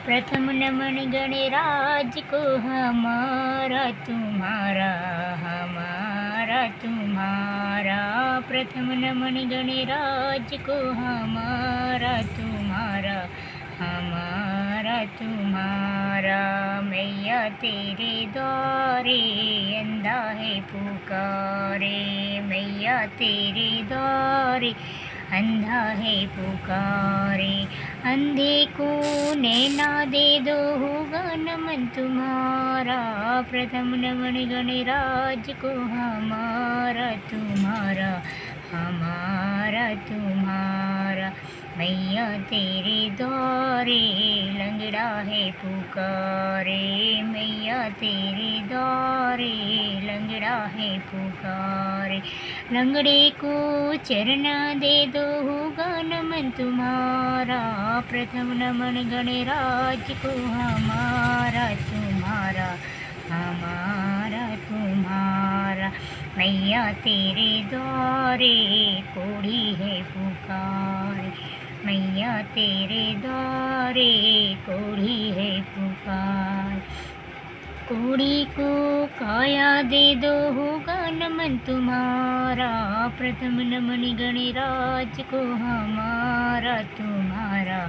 प्रथम नमन गणराज को हमारा तुम्हारा, हमारा तुम्हारा। प्रथम नमन गणराज को हमारा तुम्हारा, हमारा तुम्हारा। मैया तेरे द्वारे अंधा है पुकारे, मैया तेरे द्वारे अंधा है पुकारे। अंधे को नैना दे दो, होगा नमन तुम्हारा। प्रथम नमन गणराज को हमारा तुम्हारा, हमारा तुम्हारा। मैया तेरे द्वारे लंगड़ा है पुकारे, मैया तेरे द्वारे लंगड़ा है पुकारे। लंगड़े को चरना दे दो, होगा नमन तुम्हारा। प्रथम नमन गणराज को हमारा तुम्हारा, हमारा तुम्हारा। मैया तेरे द्वारे कोढ़ी है पुकार, मैया तेरे द्वारे कोढ़ी है पुकार। कोढ़ी को काया दे दो, होगा नमन तुम्हारा। प्रथम नमन गणराज को हमारा तुम्हारा,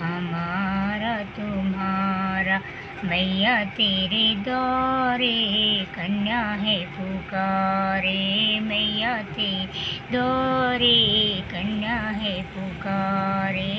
हमारा तुम्हारा। मैया तेरे द्वारे कन्या है पुकारे, मैया तेरे द्वारे कन्या है पुकारे।